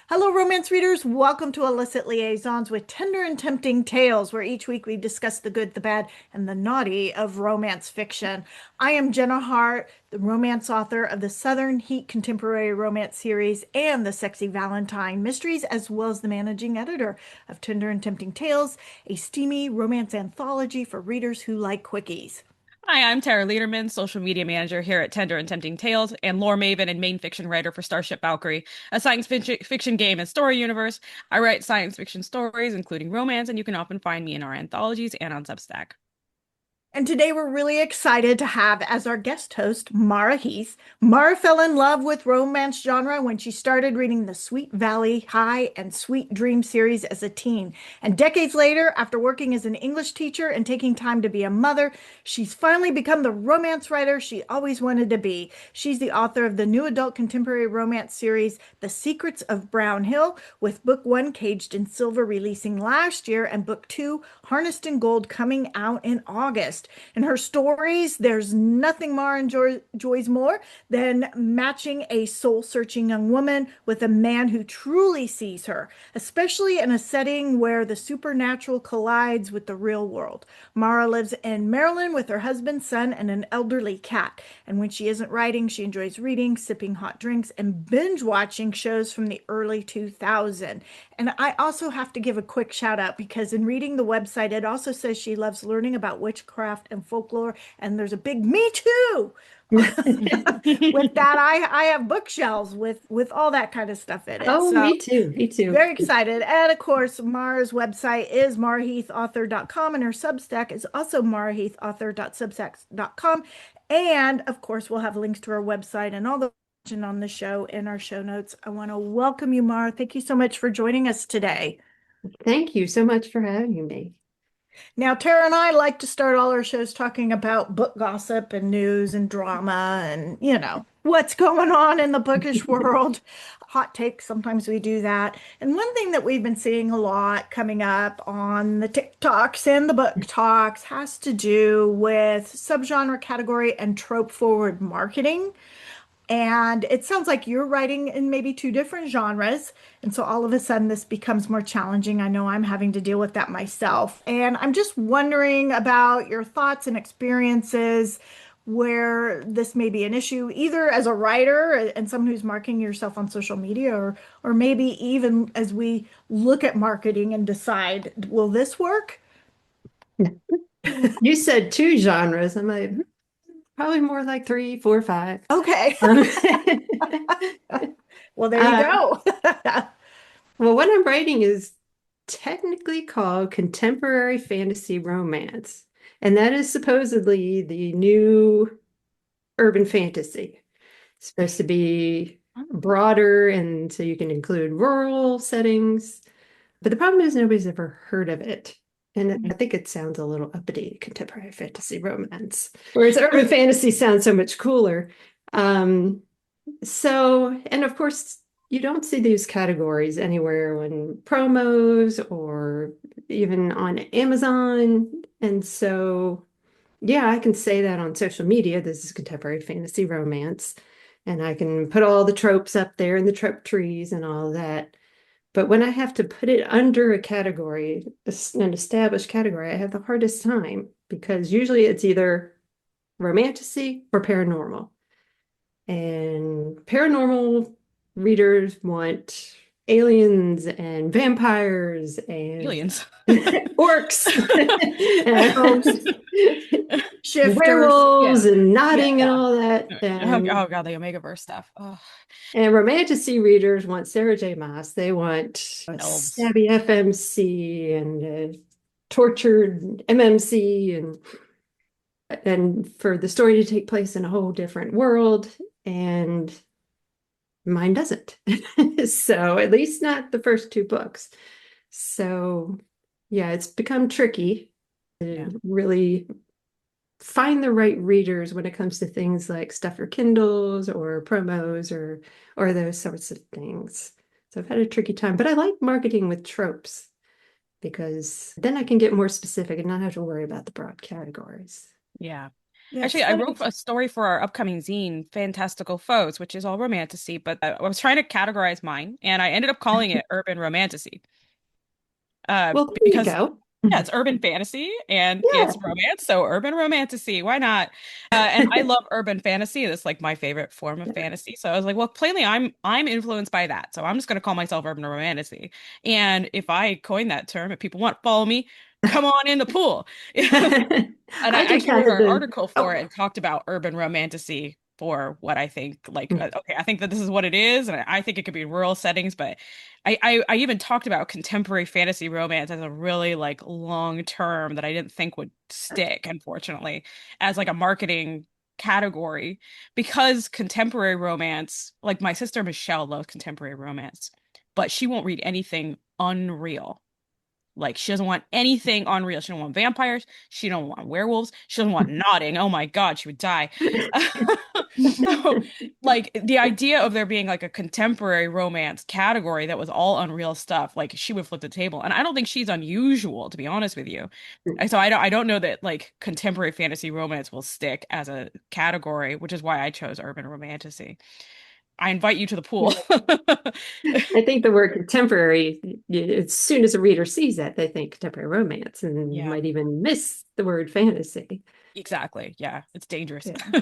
Hello, romance readers. Welcome to Illicit Liaisons with tender and tempting tales, where each week we discuss the good, the bad, and the naughty of romance fiction. I am Jenna Hart, the romance author of the Southern Heat contemporary romance series and the Sexy Valentine mysteries, as well as the managing editor of Tender and Tempting Tales, a steamy romance anthology for readers who like quickies. Hi, I'm Tara Lederman, social media manager here at Tender and Tempting Tales, and lore maven and main fiction writer for Starship Valkyrie, a science fiction game and story universe. I write science fiction stories, including romance, and you can often find me in our anthologies and on Substack. And today we're really excited to have as our guest host Mara Heath. Mara fell in love with romance genre when she started reading the Sweet Valley High and Sweet Dream series as a teen. And decades later, after working as an English teacher and taking time to be a mother, she's finally become the romance writer she always wanted to be. She's the author of the new adult contemporary romance series, The Secrets of Brownhill, with book one, Caged in Silver, releasing last year, and book two, Harnessed in Gold, coming out in August. In her stories, there's nothing Mara enjoys more than matching a soul-searching young woman with a man who truly sees her, especially in a setting where the supernatural collides with the real world. Mara lives in Maryland with her husband, son, and an elderly cat. And when she isn't writing, she enjoys reading, sipping hot drinks, and binge watching shows from the early 2000s. And I also have to give a quick shout out because in reading the website, it also says she loves learning about witchcraft and folklore. And there's a big me too. With that, I have bookshelves with all that kind of stuff in it. Oh, So me too. Me too. very excited. And of course, Mara's website is maraheathauthor.com, and her Substack is also maraheathauthor.substack.com. And of course, we'll have links to her website and all the on the show in our show notes. I want to welcome you, Mara. Thank you so much for joining us today. Thank you so much for having me. Now, Tara and I like to start all our shows talking about book gossip and news and drama and, what's going on in the bookish world. Hot takes, sometimes we do that. And one thing that we've been seeing a lot coming up on the TikToks and the book talks has to do with subgenre category and trope forward marketing. And it sounds like you're writing in maybe two different genres. And so all of a sudden this becomes more challenging. I know I'm having to deal with that myself. And I'm just wondering about your thoughts and experiences where this may be an issue, either as a writer and someone who's marketing yourself on social media, or maybe even as we look at marketing and decide, will this work? You said two genres. I'm like, probably more like three, four, five. Okay. Um, Well, there you uh, go. well, what I'm writing is technically called contemporary fantasy romance, and that is supposedly the new urban fantasy. It's supposed to be broader, and so you can include rural settings. But the problem is nobody's ever heard of it. And I think it sounds a little uppity, contemporary fantasy romance, whereas urban fantasy sounds so much cooler. Um, and of course, you don't see these categories anywhere on promos or even on Amazon. And so, yeah, I can say that on social media, this is contemporary fantasy romance. And I can put all the tropes up there and the trope trees and all that. But when I have to put it under a category, an established category, I have the hardest time because usually it's either romantasy or paranormal. And paranormal readers want aliens and vampires and Aliens. orcs Ghosts, and shifters. werewolves Yeah. and nodding and Yeah. all that. Oh God, the Omegaverse stuff. Oh, And romantasy readers want Sarah J. Maas. They want a elves. stabby FMC and a tortured MMC and for the story to take place in a whole different world. And mine doesn't. So at least not the first two books. So yeah, it's become tricky Yeah. to really find the right readers when it comes to things like stuff for Kindles or promos or those sorts of things. So I've had a tricky time, but I like marketing with tropes because then I can get more specific and not have to worry about the broad categories. Yeah. Yeah, it's Actually, I funny. wrote a story for our upcoming zine, Fantastical Foes, which is all romantasy, but I was trying to categorize mine, and I ended up calling it urban romantasy. Well, there you Because go. yeah, it's urban fantasy and Yeah. it's romance, so urban romantasy, why not? And I love urban fantasy. That's like my favorite form of fantasy. So I was like, well, plainly I'm influenced by that. So I'm just gonna call myself urban romantasy. And if I coin that term, if people want to follow me, come on in the pool. And I I did actually kind wrote of an the article for oh it and talked about urban romantasy for what I think, like, okay, I think that this is what it is, and I think it could be rural settings, but I even talked about contemporary fantasy romance as a really like long term that I didn't think would stick, unfortunately, as like a marketing category because contemporary romance, like my sister Michelle loves contemporary romance, but she won't read anything unreal. Like she doesn't want anything unreal. She don't want vampires. She don't want werewolves. She doesn't want nodding. Oh my God, she would die. So, like the idea of there being like a contemporary romance category that was all unreal stuff, like she would flip the table. And I don't think she's unusual, to be honest with you. So I don't know that like contemporary fantasy romance will stick as a category, which is why I chose urban romantasy. I invite you to the pool. I think the word contemporary, as soon as a reader sees that, they think contemporary romance and Yeah, might even miss the word fantasy. exactly. Yeah, it's dangerous. Yeah.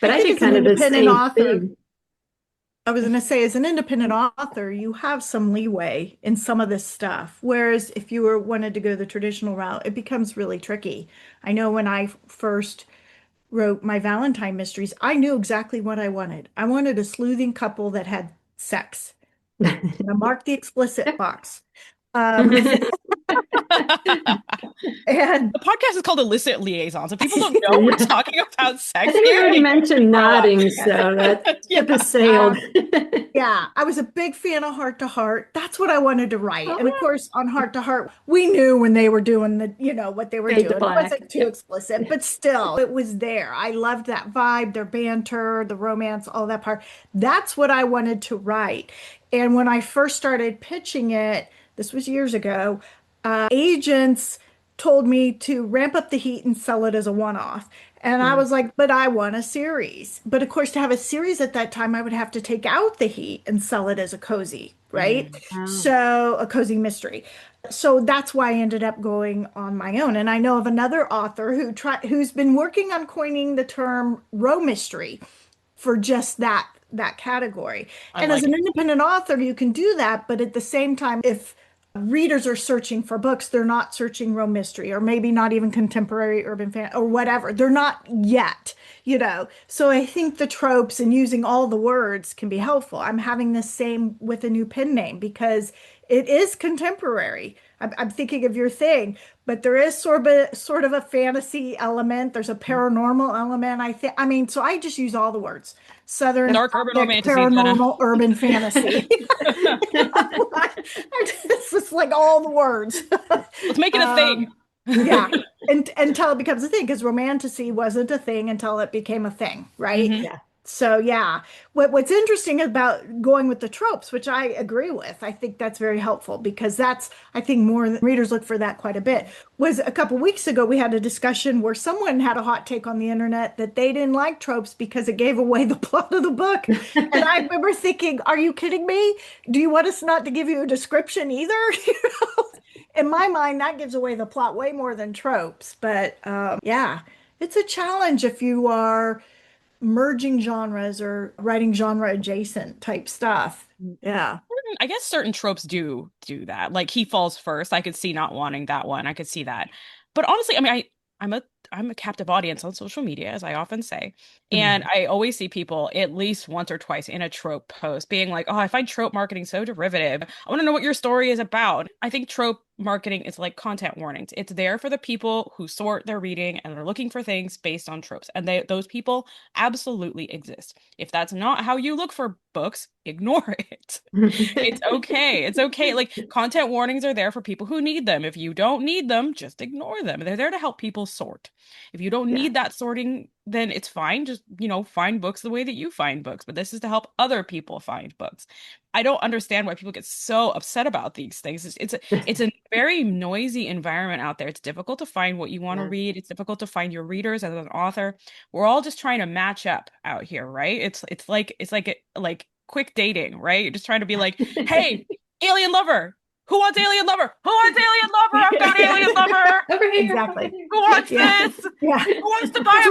But I I think did as an kind of the independent same author, thing. I was going to say, as an independent author, you have some leeway in some of this stuff. Whereas if you were wanted to go the traditional route, it becomes really tricky. I know when I first wrote my Valentine mysteries, I knew exactly what I wanted. I wanted a sleuthing couple that had sex. I marked the explicit box. Um, and The podcast is called Illicit Liaisons. If people don't know we're Yeah. talking about I sex think we here, already they need to mentioned grow up. nodding, so that Yeah. ship has sailed. um, Yeah, I was a big fan of Heart to Heart. That's what I wanted to write. And of Oh, course, on Heart to Heart, we knew when they were doing what they were fade to doing. It black. wasn't too Yep. explicit, but still, it was there. I loved that vibe, their banter, the romance, all that part. That's what I wanted to write. And when I first started pitching it, this was years ago, agents told me to ramp up the heat and sell it as a one-off. And I Mm. was like, but I want a series. But of course, to have a series at that time, I would have to take out the heat and sell it as a cozy, right? Mm. Oh. So a cozy mystery. So that's why I ended up going on my own. And I know of another author who's been working on coining the term row mystery for just that category. I And as like an it. independent author, you can do that, but at the same time, if readers are searching for books, they're not searching row mystery or maybe not even contemporary urban fan or whatever. They're not yet. So I think the tropes and using all the words can be helpful. I'm having the same with a new pen name because it is contemporary. I'm thinking of your thing, but there is sort of a fantasy element. There's a paranormal element. I think. I mean, so I just use all the words: Southern Dark urban Gothic, romantasy, Jenna. paranormal, urban fantasy. It's just like all the words. Let's make it a thing. Um, yeah, and until it becomes a thing, because romantasy wasn't a thing until it became a thing, right? Hmm. Yeah. So yeah, what's interesting about going with the tropes, which I agree with, I think that's very helpful because that's I think more readers look for that quite a bit. Was a couple weeks ago we had a discussion where someone had a hot take on the internet that they didn't like tropes because it gave away the plot of the book, and I remember thinking, "Are you kidding me? Do you want us not to give you a description either?" In my mind, that gives away the plot way more than tropes. But yeah, it's a challenge if you are merging genres or writing genre adjacent type stuff. Yeah. I guess certain tropes do that. Like he falls first. I could see not wanting that one. I could see that. But honestly, I mean, I'm a I'm a captive audience on social media, as I often say. And Mhm. I always see people at least once or twice in a trope post being like, oh, I find trope marketing so derivative. I want to know what your story is about. I think trope marketing is like content warnings. It's there for the people who sort their reading and are looking for things based on tropes. And those people absolutely exist. If that's not how you look for books, ignore it. It's okay. It's okay. Like content warnings are there for people who need them. If you don't need them, just ignore them. They're there to help people sort. If you don't Yeah. need that sorting then it's fine. Just, find books the way that you find books. But this is to help other people find books. I don't understand why people get so upset about these things. It's a very noisy environment out there. It's difficult to find what you want to Yeah. read. It's difficult to find your readers as an author. We're all just trying to match up out here, right? It's like quick dating, right? You're just trying to be like, hey, alien lover. Who wants alien lover? Who wants alien lover? I've got alien lover. Over here. Exactly. Who wants Yeah. this? Yeah. Who wants to buy Because a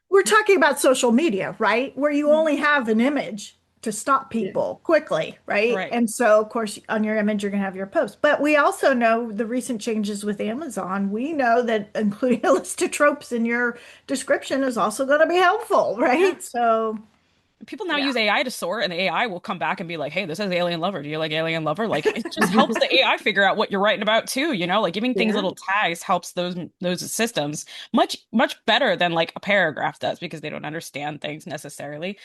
we're book? talking about social media, right? Where you only have an image to stop Yeah. people quickly, right? Right. And so, of course, on your image, you're going to have your post. But we also know the recent changes with Amazon. We know that including a list of tropes in your description is also going to be helpful, Yeah. right? So, People now yeah. use AI to sort, and the AI will come back and be like, hey, this is alien lover. Do you like alien lover? Like, it just helps the AI figure out what you're writing about too, like giving things Yeah. little tags helps those systems much better than like a paragraph does, because they don't understand things necessarily.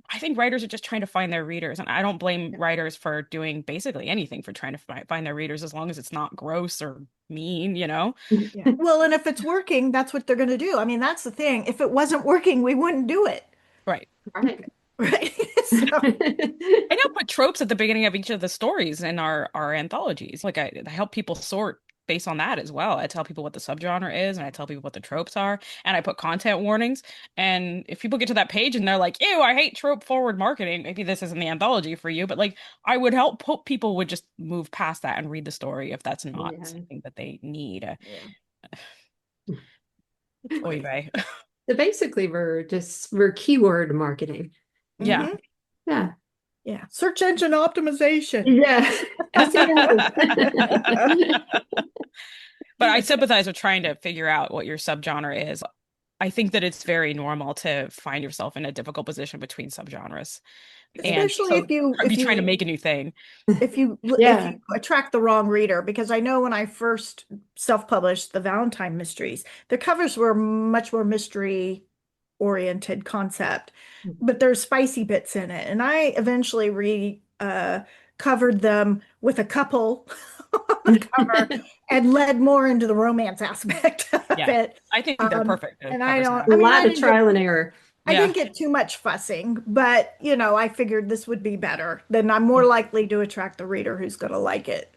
I think writers are just trying to find their readers, and I don't blame writers for doing basically anything for trying to find their readers, as long as it's not gross or mean. Yeah. Well, and if it's working, that's what they're going to do. I mean, that's the thing. If it wasn't working, we wouldn't do it, Right. Right. right? So, I now put tropes at the beginning of each of the stories in our anthologies. Like, I help people sort based on that as well. I tell people what the subgenre is, and I tell people what the tropes are, and I put content warnings. And if people get to that page and they're like, "Ew, I hate trope forward marketing," maybe this isn't the anthology for you. But like, I would hope people would just move past that and read the story if that's not Yeah. something that they need. yeah. Oy vey. So basically, we're keyword marketing. Yeah. Hmm. Yeah. Yeah. Search engine optimization. Yeah. SEO. But I sympathize with trying to figure out what your subgenre is. I think that it's very normal to find yourself in a difficult position between subgenres, and Especially so be trying to make a new thing. if Yeah. you attract the wrong reader, because I know when I first self-published the Valentine mysteries, the covers were much more mystery oriented concept, but there's spicy bits in it, and I eventually covered them with a couple on the cover and led more into the romance aspect of Yeah, it. I think they're perfect And I covers don't, now. A I mean, lot of trial and error. I Yeah. didn't get too much fussing, but I figured this would be better. Then I'm more likely to attract the reader who's going to like it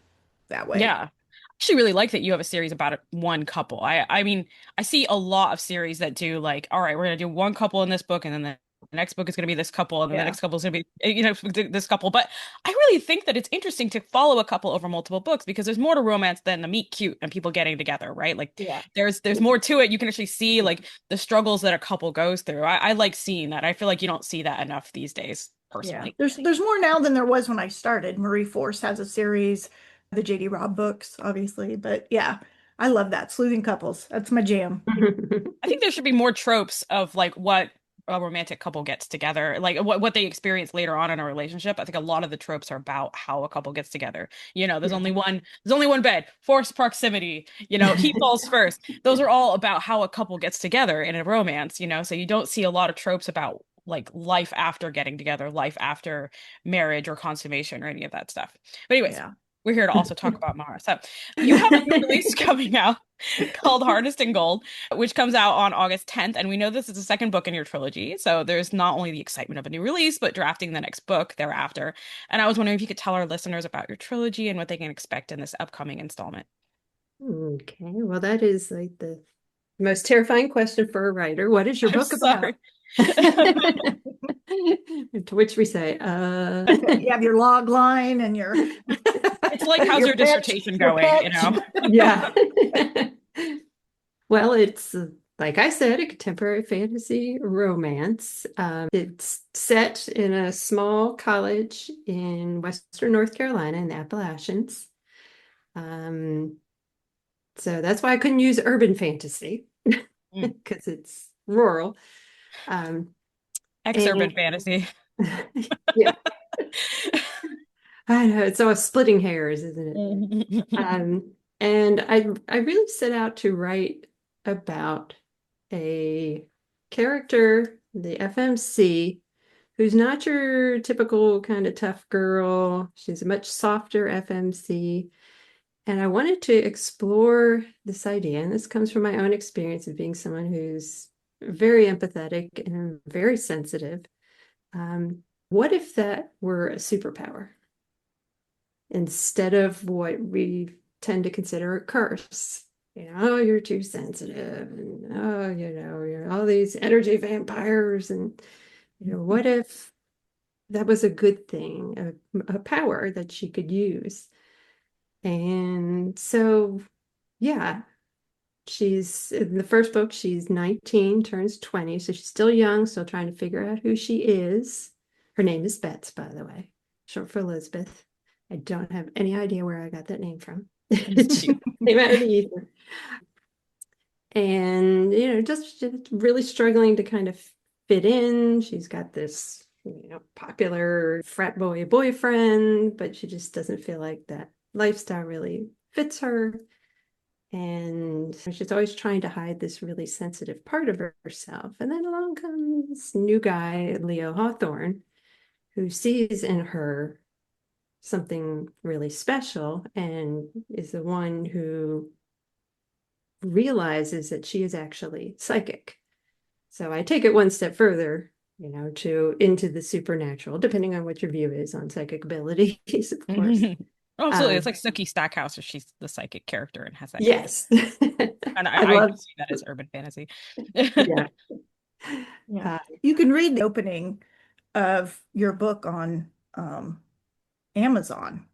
that way. Yeah. I actually really like that you have a series about one couple. I mean, I see a lot of series that do like, all right, we're gonna do one couple in this book, and then the next book is gonna be this couple, and then the Yeah. next couple is gonna be, this couple. But I really think that it's interesting to follow a couple over multiple books, because there's more to romance than the meet cute and people getting together, right? Like, Yeah. there's more to it. You can actually see like the struggles that a couple goes through. I like seeing that. I feel like you don't see that enough these days, Yeah. personally. There's more now than there was when I started. Marie Force has a series, the JD Robb books, obviously, but yeah, I love that. Sleuthing couples. That's my jam. I think there should be more tropes of like what a romantic couple gets together, like what they experience later on in a relationship. I think a lot of the tropes are about how a couple gets together. There's only one bed, forced proximity, he falls first. Those are all about how a couple gets together in a romance, so you don't see a lot of tropes about like life after getting together, life after marriage or consummation or any of that stuff. But anyways, Yeah. we're here to also talk about Mara. So you have a new release coming out called Hardest in Gold, which comes out on August 10th. And we know this is the second book in your trilogy. So there's not only the excitement of a new release, but drafting the next book thereafter. And I was wondering if you could tell our listeners about your trilogy and what they can expect in this upcoming installment. Okay, well, that is like the most terrifying question for a writer. What is your I'm book about? sorry. To which we say, You have your log line and your It's like, how's your dissertation your going, pitch. yeah. Well, it's like I said, a contemporary fantasy romance. It's set in a small college in Western North Carolina in the Appalachians. So that's why I couldn't use urban fantasy because it's rural. Ex-urban fantasy. Yeah. I know it's all splitting hairs, isn't it? And I really set out to write about a character, the FMC, who's not your typical kind of tough girl. She's a much softer FMC. And I wanted to explore this idea, and this comes from my own experience of being someone who's very empathetic and very sensitive. What if that were a superpower instead of what we tend to consider a curse? Oh, you're too sensitive, and oh, you're all these energy vampires, and what if that was a good thing, a power that she could use? And so, yeah, she's in the first book, she's 19, turns 20, so she's still young, still trying to figure out who she is. Her name is Bets, by the way, short for Elizabeth. I don't have any idea where I got that name from. She came out of the ether. And, just really struggling to kind of fit in. She's got this, popular frat boy boyfriend, but she just doesn't feel like that lifestyle really fits her. And she's always trying to hide this really sensitive part of herself. And then along comes this new guy, Leo Hawthorne, who sees in her something really special and is the one who realizes that she is actually psychic. So I take it one step further, to into the supernatural, depending on what your view is on psychic abilities, of course. Absolutely. It's like Sookie Stackhouse, or she's the psychic character and has that. Yes. And I see that as urban fantasy. Yeah. Yeah. You can read the opening of your book on Amazon.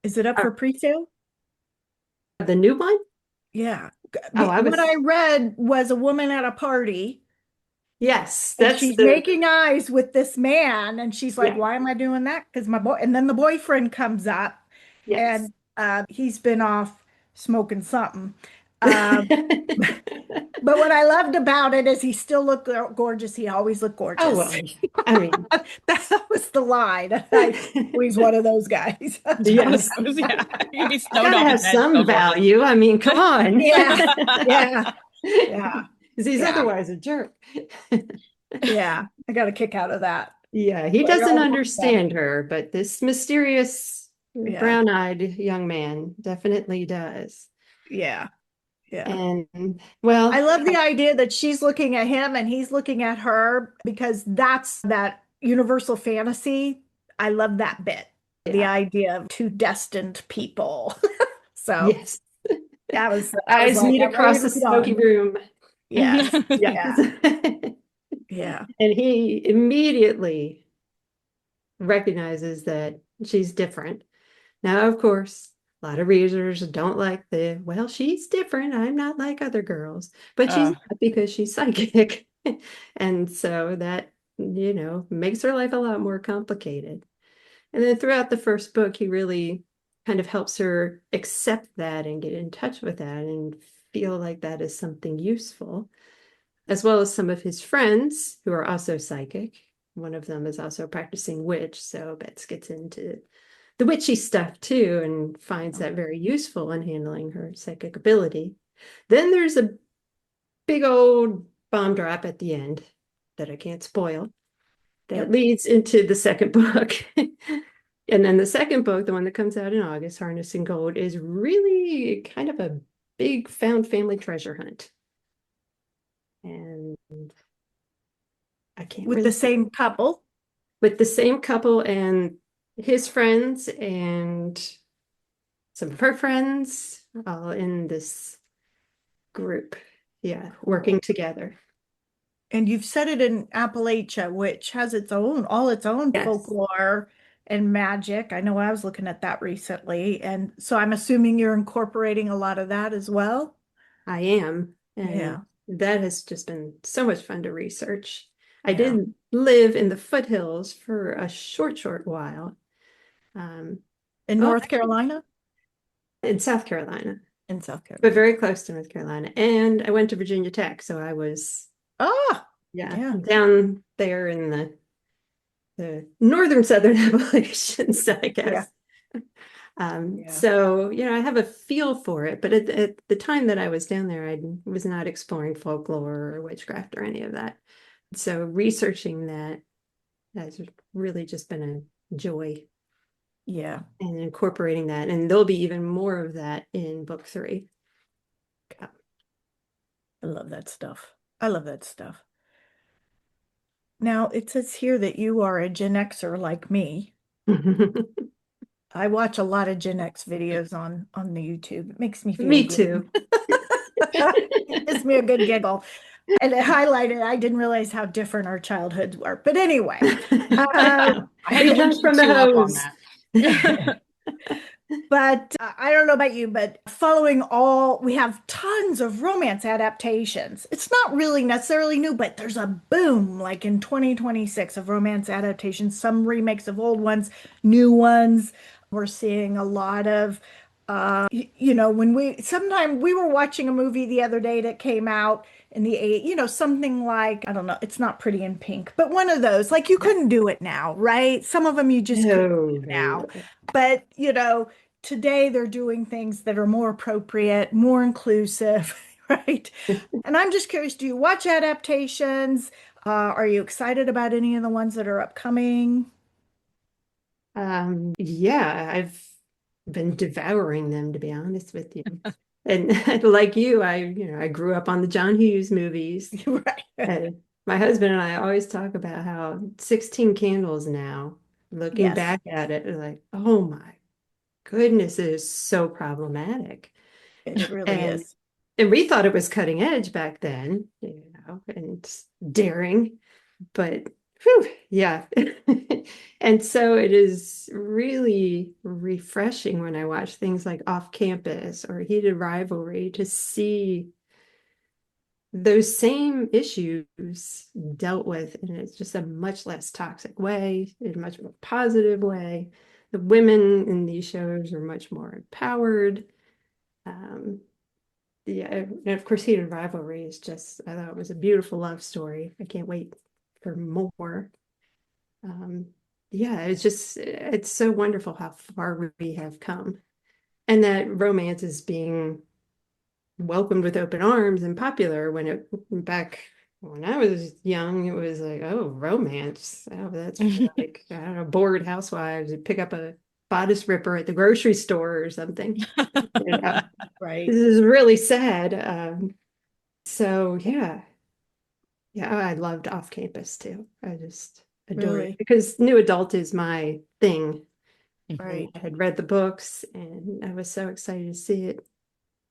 Is it up for pre-sale? The new one? Yeah. Oh, What I read was a woman at a party. Yes, And that's she's making eyes with this man, and she's like, Yeah. "Why am I doing that? Because my boy." And then the boyfriend comes up, Yes. and he's been off smoking something. Um, but what I loved about it is he still looked gorgeous. He always looked gorgeous. Oh, well, I mean, that was the line. He's one of those guys. yes. Yeah. You'd be It's stoned gotta off have his head some so far. value. I mean, come on. Yeah, yeah, yeah, Because he's yeah, otherwise a jerk. yeah. I got a kick out of that. Yeah, he Well, you're doesn't all about that. understand her, but this mysterious Yeah, brown-eyed young man definitely does. yeah, yeah. And well, I love the idea that she's looking at him and he's looking at her because that's that universal fantasy. I love that bit. The yeah, idea of two destined people. So yes. I was Eyes like, meet I'm ready across to the read smoky on. room. Yes. Yes. Yeah. Yeah. And he immediately recognizes that she's different. Now, of course, a lot of readers don't like well, she's different. I'm not like other girls, but she's not because she's psychic. And so that, makes her life a lot more complicated. And then throughout the first book, he really kind of helps her accept that and get in touch with that and feel like that is something useful, as well as some of his friends who are also psychic. One of them is also a practicing witch, so Bets gets into the witchy stuff too and finds that very useful in handling her psychic ability. Then there's a big old bomb drop at the end that I can't spoil that leads into the second book. And then the second book, the one that comes out in August, Harnessing Gold, is really kind of a big found family treasure hunt. And I can't With really the same couple. with the same couple and his friends and some of her friends all in this group. Yeah, working together. And you've set it in Appalachia, which has all its own Yes, folklore and magic. I know I was looking at that recently. And so I'm assuming you're incorporating a lot of that as well. I am. And Yeah. that has just been so much fun to research. I Yeah. did live in the foothills for a short while. In Oh, North Carolina? in South Carolina, In South but Carolina. very close to North Carolina. And I went to Virginia Tech, so I was, Oh, yeah, yeah. down there in the northern southern Appalachians, I Yeah. guess. Yeah. So, I have a feel for it, but at the time that I was down there, I was not exploring folklore or witchcraft or any of that. So researching that has really just been a joy Yeah. and incorporating that. And there'll be even more of that in book 3. I love that stuff. I love that stuff. Now, it says here that you are a Gen Xer like me. I watch a lot of Gen X videos on the YouTube. It makes me feel Me good. too. It gives me a good giggle. And it highlighted, I didn't realize how different our childhoods were. But anyway, uh, I had We to look learned you from the two up on hose. that. but I don't know about you, but we have tons of romance adaptations. It's not really necessarily new, but there's a boom like in 2026 of romance adaptations, some remakes of old ones, new ones. We're seeing a lot of when sometime we were watching a movie the other day that came out in the eight, something like, I don't know, it's not Pretty in Pink, but one of those, like you couldn't do it now, right? Some of them you just couldn't do No, now. no. But, today they're doing things that are more appropriate, more inclusive, right? And I'm just curious, do you watch adaptations? Are you excited about any of the ones that are upcoming? Yeah, I've been devouring them to be honest with you. And like you, I grew up on the John Hughes movies. Right. And my husband and I always talk about how 16 Candles now, looking Yes, back at it, like, oh my goodness, it is so problematic. it really And is. and we thought it was cutting edge back then, and daring, but whew, yeah. And so it is really refreshing when I watch things like Off Campus or Heated Rivalry to see those same issues dealt with in it's just a much less toxic way, in a much more positive way. The women in these shows are much more empowered. Um, yeah, and of course, Heated Rivalry is just, I thought it was a beautiful love story. I can't wait for more. Um, yeah, it's so wonderful how far we have come. And that romance is being welcomed with open arms and popular back when I was young, it was like, oh, romance. Oh, that's for like, I don't know, bored housewives who pick up a bodice ripper at the grocery store or something. You know, this Right. is really sad. So yeah, I loved Off Campus too. I just adored it Really. because New Adult is my thing. And Right. I had read the books and I was so excited to see it.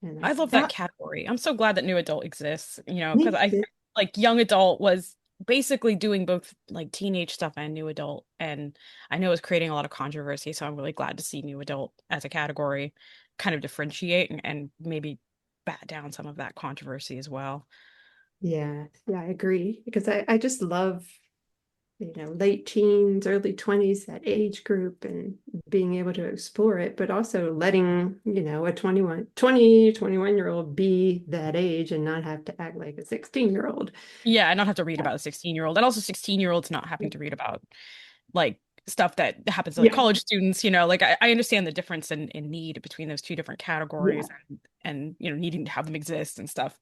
And I I love that Now, category. I'm so glad that new adult exists, because me I too. like young adult was basically doing both like teenage stuff and new adult. And I know it's creating a lot of controversy. So I'm really glad to see new adult as a category kind of differentiate and maybe bat down some of that controversy as well. Yeah, I agree. Because I just love, late teens, early 20s, that age group and being able to explore it, but also letting, a 21-year-old be that age and not have to act like a 16-year-old. Yeah, I not have to read about a 16-year-old. And also 16-year-olds not having to read about like stuff that happens to like Yeah, college students, like I understand the difference in need between those two different yeah, categories and needing to have them exist and stuff.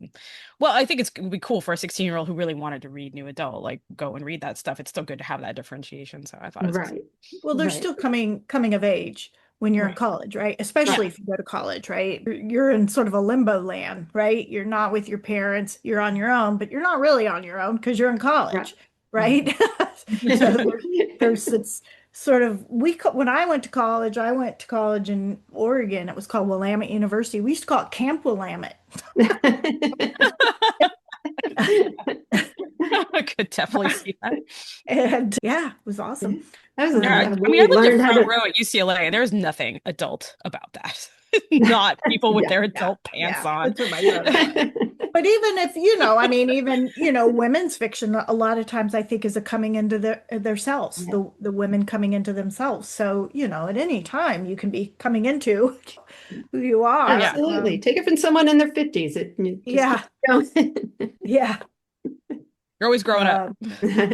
Well, I think it would be cool for a 16-year-old who really wanted to read new adult, like go and read that stuff. It's still good to have that differentiation. So I thought it was right, well, they're right, still coming of age when you're in right, college, right? right, Especially if you go to college, right? You're in sort of a limbo land, right? You're not with your parents, you're on your own, but you're not really on your own because you're in right. college, right? Mhm. So there's it's sort of when I went to college in Oregon. It was called Willamette University. We used to call it Camp Willamette. I could definitely see that. And yeah, it was awesome. Yeah, Yeah, I mean, I we lived in learned how front to. row at UCLA, and there's nothing adult about that. Not people with Yeah. their Yeah, adult pants yeah, on. that's what my brother was. But even if, I mean, even, women's fiction, a lot of times I think is a coming into their selves, Yeah, the women coming into themselves. So, at any time you can be coming into who you Oh are. yeah. absolutely. Take it from someone in their 50s. You just keep Yeah, going. yeah. You're always growing up. Uh,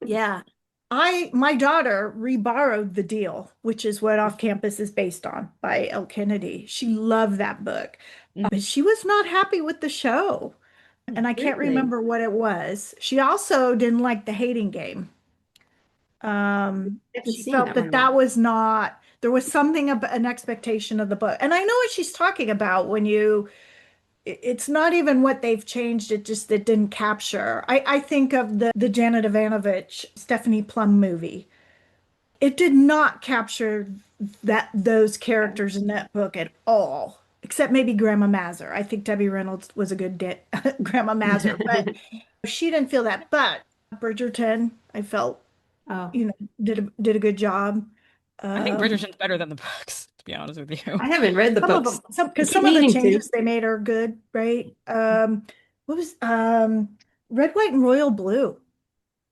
yeah. My daughter reborrowed The Deal, which is what Off Campus is based on by L. Kennedy. She loved that book, but she was not happy with the show. And I can't Really? remember what it was. She also didn't like the hating game. I haven't She seen felt that that one yet. that was not, there was something about an expectation of the book. And I know what she's talking about when you it's not even what they've changed. It didn't capture. I think of the Janet Ivanovich Stephanie Plum movie. It did not capture those characters in that book at all, except maybe Grandma Mazur. I think Debbie Reynolds was a good Grandma Mazur, but she didn't feel that. But Bridgerton, I felt, Oh, did a good job. I think Um, Bridgerton's better than the books, to be honest with you. I haven't read the some of them, books. I because keep some of the meaning to. changes they made are good, right? What was Red, White, and Royal Blue?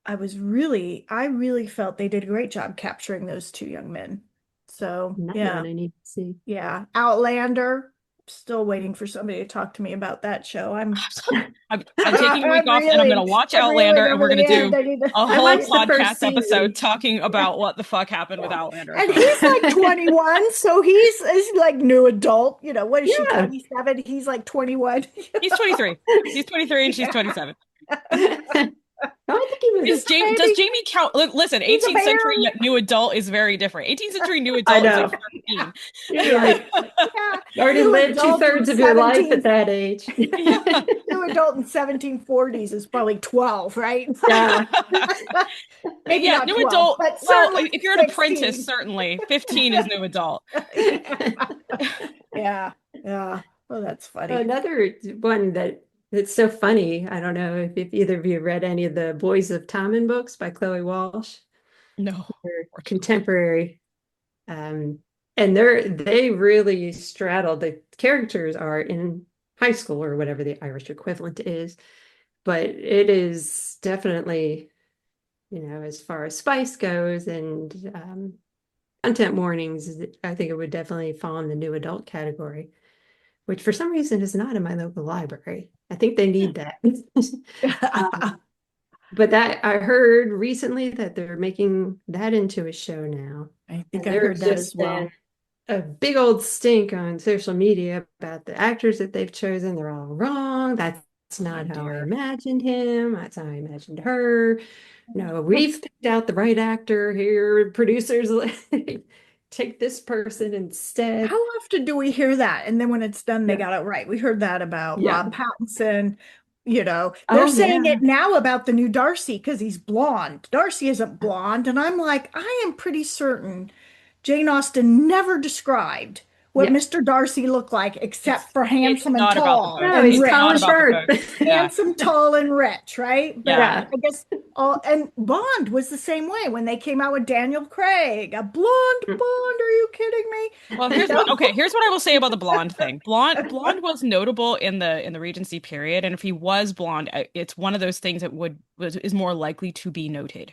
I really felt they did a great job capturing those two young men. So Another yeah, one I need to see. yeah. Outlander. Still waiting for somebody to talk to me about that show. I'm taking a week off and I'm going to watch I'm Outlander reeling and over we're going the to end. do I need to, a I I whole need watched the to, first podcast season. episode talking about what the fuck happened with yeah. Outlander. And So he's like 21, so he's like new adult. What is she, Yeah. 27? He's like 21. he's 23. He's 23 and she's Yeah. 27. I think he Does was. Does Baby, Jamie count? Listen, he's a 18th bear. century new adult is very different. 18th century new I adult is like know. 13. You're Yeah. like, Yeah. you already New lived two adult in thirds of your life 17 at that age. Yeah. new adult in 1740s is probably 12, right? Yeah. Maybe Yeah, not new 12, adult. but Well, certainly if you're an apprentice, 16. certainly 15 is new adult. Yeah. Yeah. Yeah. Well, that's funny. Another one that's so funny. I don't know if either of you read any of the Boys of Tommen books by Chloe Walsh. No. They're contemporary. Um, and they really straddle, the characters are in high school or whatever the Irish equivalent is, but it is definitely, as far as spice goes and content warnings, I think it would definitely fall in the new adult category, which for some reason is not in my local library. I think they need that. Um, but that I heard recently that they're making that into a show now. I think And I heard there's that as just well. been a big old stink on social media about the actors that they've chosen. They're all wrong. That's Oh, not how I dear. imagined him. That's how I imagined her. No, we've picked out the right actor here. Producers take this person instead. How often do we hear that? And then when it's done, they Yeah. got it right. We heard that about Yeah. Rob Pattinson. They're Oh, saying yeah. it now about the new Darcy because he's blonde. Darcy isn't blonde. And I'm like, I am pretty certain Jane Austen never described what Yeah. Mr. Darcy looked like except for It's handsome and not about the tall book. No, and he's It's rich. not Colin about the Firth. book. Yeah. Handsome, tall, and rich, right? But Yeah. I guess all and Bond was the same way when they came out with Daniel Craig, a blonde Bond. Are you kidding me? Well, You know? here's what I will say about the blonde thing. Blonde was notable in the Regency period, and if he was blonde, it's one of those things that is more likely to be noted.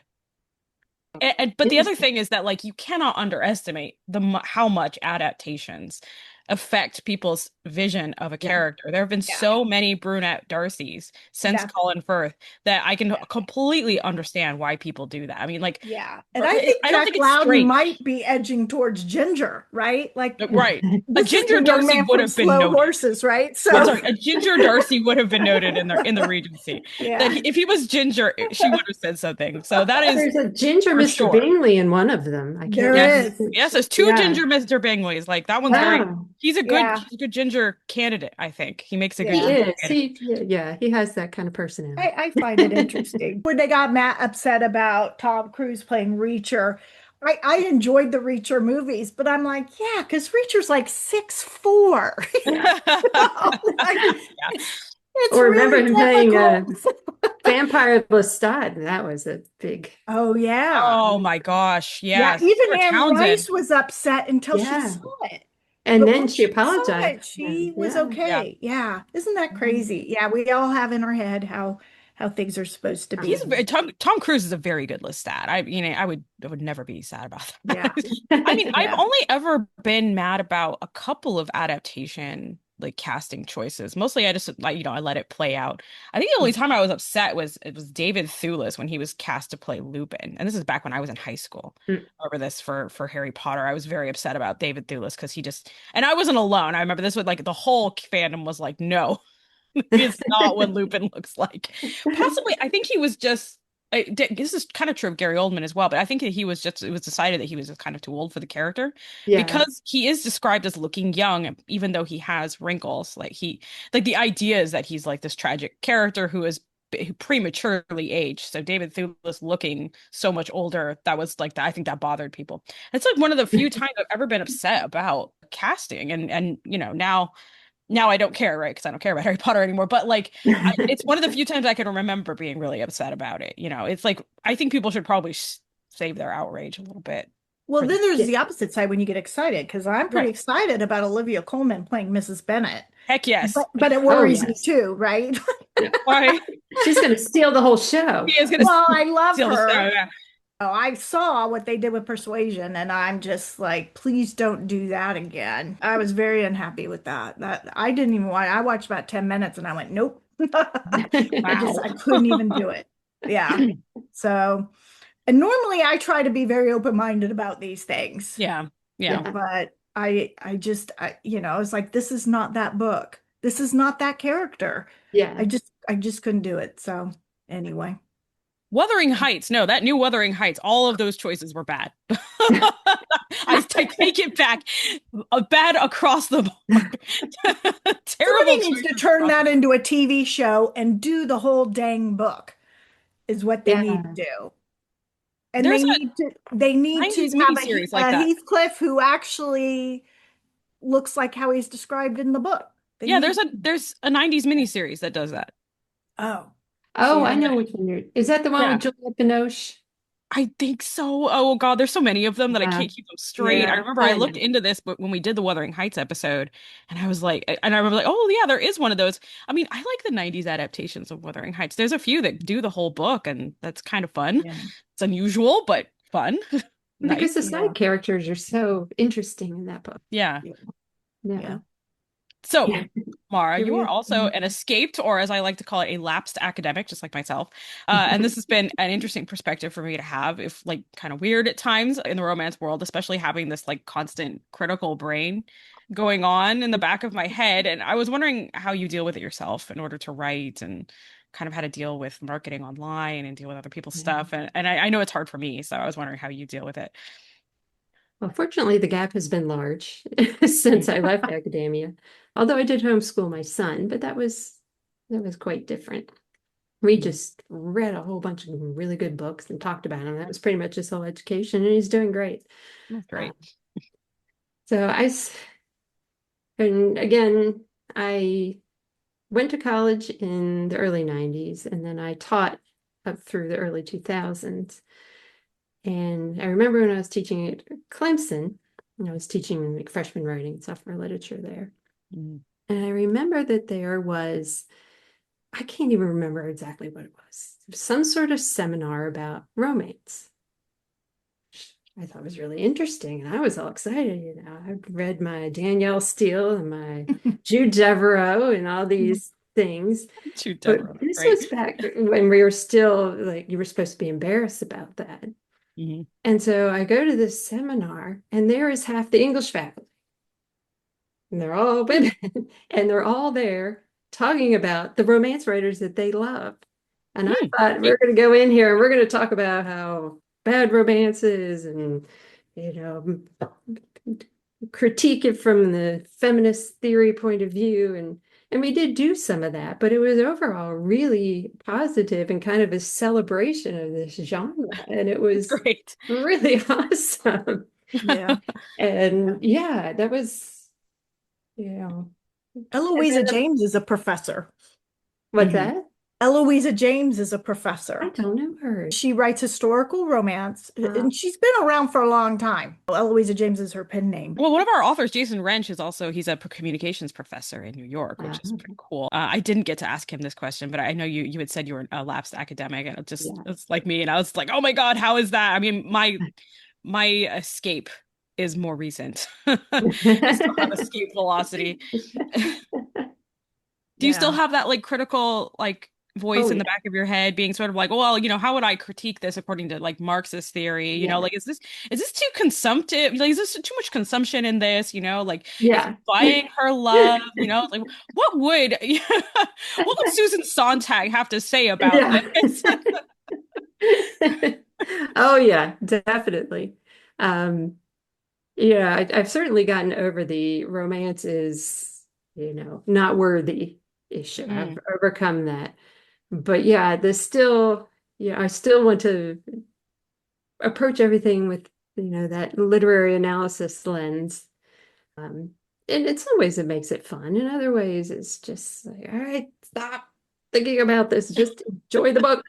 But the other thing is that like you cannot underestimate how much adaptations affect people's vision of a Yeah. character. There have been Yeah. so many brunette Darcys since Yeah. Colin Firth that I can Yeah. completely understand why people do that. I mean, like, Yeah. And I think I don't Jack think it's Loudon strange. might be edging towards Ginger, right? Like Right. A this is ginger the young Darcy man would from have been Slow noted. Horses, right? I'm So sorry, a ginger Darcy would have been noted in the Regency. yeah. If he was ginger, she would have said something. So that is There's a ginger for Mr. sure. Bingley in one of them. I can't There Yes, is. remember. yes, there's two Yeah. ginger Mr. Bingleys. Like that one's very. Oh, Yeah. He's a good ginger candidate. I think he makes a good he Yeah. ginger is. candidate. He has that kind of personality. I find it interesting. When they got Matt upset about Tom Cruise playing Reacher, I enjoyed the Reacher movies, but I'm like, yeah, because Reacher's like 6'4". Like, Yeah. it's Or remember really him playing difficult. Vampire Lestat. That was a big. Oh yeah. Oh my gosh, Yeah, yes. even Or Anne Townsend. Rice was upset until she Yeah. saw it. And But then once she she saw apologized. it, she was Yeah. Yeah. okay. Yeah. Isn't that Mhm. crazy? Yeah, we all have in our head how things are supposed to He's be. Tom Cruise is a very good Lestat. I would never be sad about that. Yeah. I mean, I've Yeah. only ever been mad about a couple of adaptation like casting choices. Mostly I just like, I let it play out. I think the only time I was upset was it was David Thewlis when he was cast to play Lupin. And this is back when I was in high school. Mm. Over this for Harry Potter. I was very upset about David Thewlis because and I wasn't alone. I remember this would like the whole fandom was like, no, it's not what Lupin looks like. Possibly, I think he was just this is kind of true of Gary Oldman as well, but I think that it was decided that he was just kind of too old for the character Yeah. because he is described as looking young, even though he has wrinkles. Like the idea is that he's like this tragic character who prematurely aged. So David Thewlis looking so much older, that was like that. I think that bothered people. It's like one of the few times I've ever been upset about casting, and now I don't care, right? Because I don't care about Harry Potter anymore. But like, it's one of the few times I can remember being really upset about it. It's like I think people should probably save their outrage a little bit Well, for then the there's Yeah. the opposite side when you get excited, because I'm pretty right. excited about Olivia Colman playing Mrs. Bennett. Heck yes. But it Oh, worries me yes. too, right? Yeah. Why She's going to steal the whole show. he is gonna Well, I love steal the show. her. Yeah. Oh, I saw what they did with Persuasion, and I'm just like, please don't do that again. I was very unhappy with that. That I didn't even watch. I watched about 10 minutes, and I went, nope. Wow. I couldn't even do it. Yeah. So, and normally I try to be very open-minded about these things, Yeah. Yeah. Yeah. but I was like, this is not that book. This is not that character. Yeah. I just couldn't do it. So anyway. Wuthering Heights. No, that new Wuthering Heights. All of those choices were bad. I take it back. Bad across the board. Terrible Somebody needs to choices turn across that the into a TV show and do the whole dang book is what they need Yeah. to do. And There's a they need to 90s have miniseries like a that. Heathcliff who actually looks like how he's described in the book. They Yeah, need there's a 90s miniseries that does that. oh, Oh, see, I I know which one you're. Is that the one Yeah. with Julia Binoche? I think so. Oh God, there's so many of them that I Yeah. can't keep them straight. I Yeah. remember I I looked know. into this, but when we did the Wuthering Heights episode, and I remember like, oh yeah, there is one of those. I mean, I like the 90s adaptations of Wuthering Heights. There's a few that do the whole book, and that's kind of fun. yeah, It's unusual, but fun. Because Nice. the yeah, side characters are so interesting in that book. Yeah. yeah, Yeah. yeah. So, Yeah. Mara, Here you we are are. also an escaped, or as I like to call it, a lapsed academic, just like myself. And this has been an interesting perspective for me to have, if like kind of weird at times in the romance world, especially having this like constant critical brain going on in the back of my head. And I was wondering how you deal with it yourself in order to write and kind of how to deal with marketing online and deal with other people's Yeah. stuff. And I know it's hard for me, so I was wondering how you deal with it. Well, fortunately, the gap has been large since I left academia. Although I did homeschool my son, but that was quite different. We just read a whole bunch of really good books and talked about them. That was pretty much his whole education, and he's doing great. That's Uh, great. so and again, I went to college in the early 90s, and then I taught up through the early 2000s. And I remember when I was teaching at Clemson, and I was teaching like freshman writing and sophomore literature there. Mm. And I remember that there was, I can't even remember exactly what it was, some sort of seminar about romance. I thought was really interesting, and I was all excited. I'd read my Danielle Steele and my Jude Deveraux and all these things. Shoot, But Deborah. this Great. was back when we were still like, you were supposed to be embarrassed about that. Mhm. And so I go to this seminar, and there is half the English faculty, and they're all women, and they're all there talking about the romance writers that they love. And I Mm. thought we're going to go in here and we're going to talk about how bad romance is, and critique it from the feminist theory point of view. And we did do some of that, but it was overall really positive and kind of a celebration of this genre. And it That's was great. really awesome. Yeah. And yeah, that was, you know, and Eloisa then James is a professor. what's Mhm. that? Eloisa James is a I professor. don't know her. She writes historical romance, Uh, and she's been around for a long time. Eloisa James is her pen name. Well, one of our authors, Jason Wrench, he's a communications professor in New York, which is pretty cool. I didn't get to ask him this question, but I know you had said you were a lapsed academic, and yeah. it's like me, and I was like, oh my God, how is that? I mean, my escape is more recent. I still have escape velocity. Do you still Yeah. have that like critical like voice Oh in the yeah. back of your head being sort of like, well, how would I critique this according to like Marxist theory? Yeah. Like is this too consumptive? Like is this too much consumption in this? Like is Yeah. it buying her love? Like what would what would Susan Sontag have to say about Yeah. this? Oh yeah, definitely. Um, yeah, I've certainly gotten over the romance is, not worthy issue. I've Mm, overcome that. But yeah, there's still, I still want to approach everything with, that literary analysis lens. Um, and in some ways it makes it fun. In other ways, it's just like, all right, stop thinking about this. Just enjoy the book.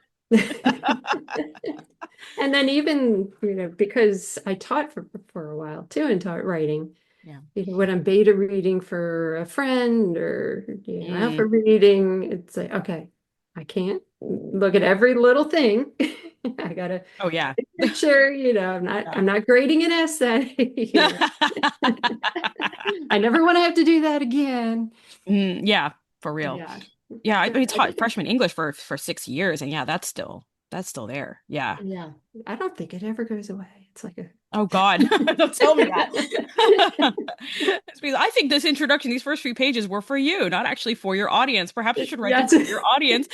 And then even, because I taught for a while too and taught writing, yeah. when I'm beta reading for a friend or, alpha Mm. reading, it's like, okay, I can't look at every little thing. I gotta Oh yeah. picture, I'm not grading an essay. I never want to have to do that again. Yeah, for real. Yeah. Yeah, I But taught freshman English for 6 years, and yeah, that's still there. Yeah. yeah, I don't think it ever goes away. It's like a Oh God, don't tell me that. It's because I think this introduction, these first few pages were for you, not actually for your audience. Perhaps you should write them Yes. for your audience.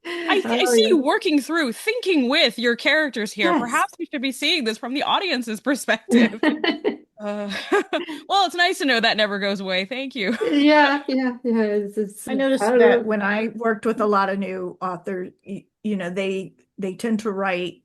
I Oh see you yeah. working through, thinking with your characters here. Yes. Perhaps we should be seeing this from the audience's perspective. Uh, well, it's nice to know that never goes away. Thank you. Yeah, yeah, yeah. I I noticed don't that know. when I worked with a lot of new authors, they tend to write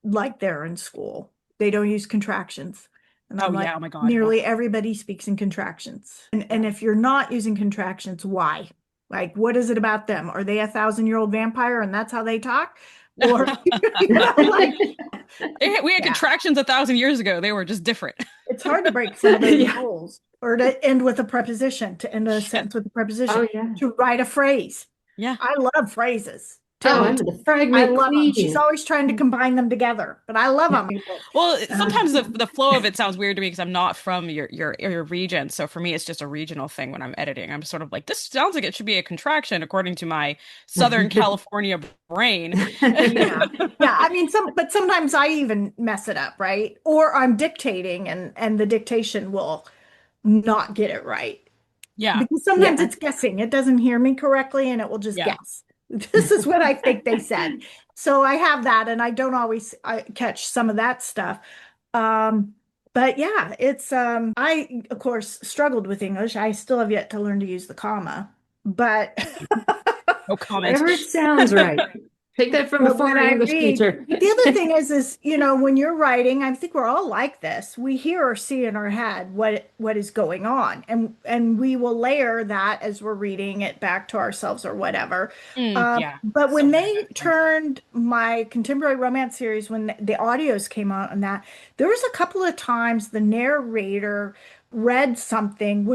like they're in school. They don't use contractions. And Oh I'm like, yeah, oh my God. nearly everybody speaks in contractions. And if you're not using contractions, why? Like, what is it about them? Are they 1,000-year-old vampire and that's how they talk? Or, like, We had yeah, contractions 1,000 years ago. They were just different. it's hard to break some of those Yeah. rules or to end with a preposition, to end a Yes. sentence with a preposition, Oh yeah. to write a phrase. Yeah. I love phrases. Oh, Tim, I'm the I fragment love them. She's queen. always trying to combine them together, but I love them. Well, sometimes Um, the flow of it sounds weird to me because I'm not from your region. So for me, it's just a regional thing when I'm editing. I'm sort of like, this sounds like it should be a contraction according to my Southern California brain. yeah. Yeah. I mean, but sometimes I even mess it up, right? Or I'm dictating and the dictation will not get it right. Yeah. Because sometimes Yeah. it's guessing. It doesn't hear me correctly and it will just Yeah. guess. This is what I think they said. So I have that and I don't always catch some of that stuff. Um, but yeah, I of course struggled with English. I still have yet to learn to use the comma, but No comment. Whatever it sounds right. Take that from a but when former I English read, teacher. but the other thing is, when you're writing, I think we're all like this. We hear or see in our head what is going on, and we will layer that as we're reading it back to ourselves or whatever. Yeah. But So when many they different things. turned my contemporary romance series, when the audios came out on that, there was a couple of times the narrator read something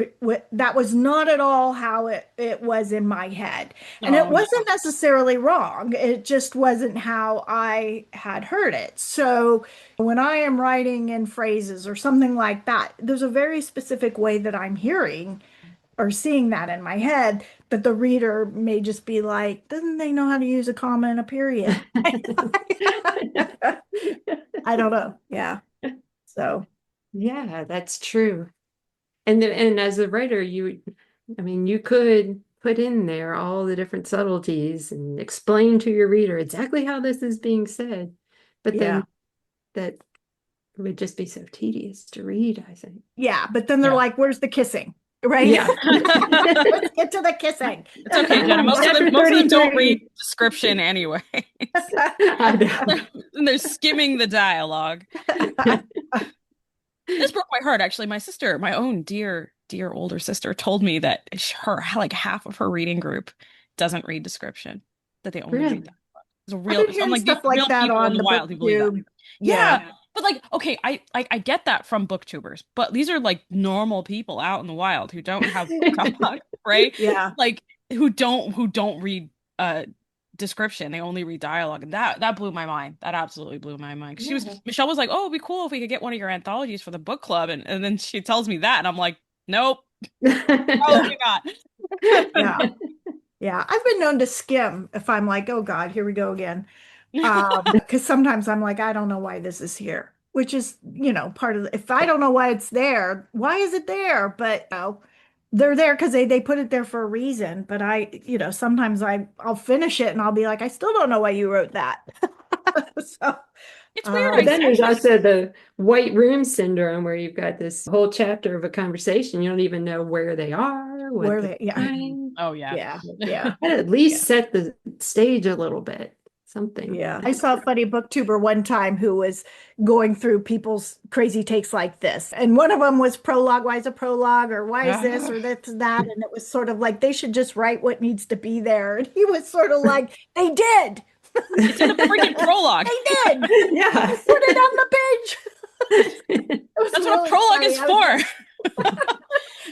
that was not at all how it was in my head. And it Oh no. wasn't necessarily wrong. It just wasn't how I had heard it. So when I am writing in phrases or something like that, there's a very specific way that I'm hearing or seeing that in my head, but the reader may just be like, doesn't they know how to use a comma and a period? I don't know. Yeah. So, Yeah, that's true. And as a writer, I mean, you could put in there all the different subtleties and explain to your reader exactly how this is being said. But yeah. then that would just be so tedious to read, I think. Yeah. But then they're Yeah. like, where's the kissing? Right? Yeah. Let's get to the kissing. It's okay, Jenna. Most of Chapter them don't read 33. description anyway. I know. And they're skimming the dialogue. This broke my heart, actually. My sister, my own dear older sister, told me that her like half of her reading group doesn't read description, that they only read Really? that. It's a I've real, been I'm hearing like, these stuff are like real that people in on the the wild who believe that. booktube. Yeah, Yeah. but like, okay, I get that from booktubers, but these are like normal people out in the wild who don't have books on, right? Yeah. Like who don't read description. They only read dialogue. And that blew my mind. That absolutely blew my mind. Yeah. Michelle was like, "Oh, it'd be cool if we could get one of your anthologies for the book club." And then she tells me that and I'm like, "Nope, probably not." Yeah. Yeah. I've been known to skim if I'm like, oh God, here we go again. Because sometimes I'm like, I don't know why this is here, which is, part of if I don't know why it's there, why is it there? But they're there because they put it there for a reason. But sometimes I'll finish it and I'll be like, I still don't know why you wrote that. So, It's weird. But I then there's actually also the white room syndrome where you've got this whole chapter of a conversation. You don't even know where they are, what where they're they, yeah, saying. Oh yeah. yeah, yeah. I'd at least set the stage a little bit, something. Yeah, I saw a funny booktuber one time who was going through people's crazy takes like this. And one of them was prologue, why is a prologue, or why is this, or that's that. And it was sort of like they should just write what needs to be there. And he was sort of like, they did. It's in the freaking prologue. They did. Yeah. They put it on the page. It was That's what a really prologue funny. is for.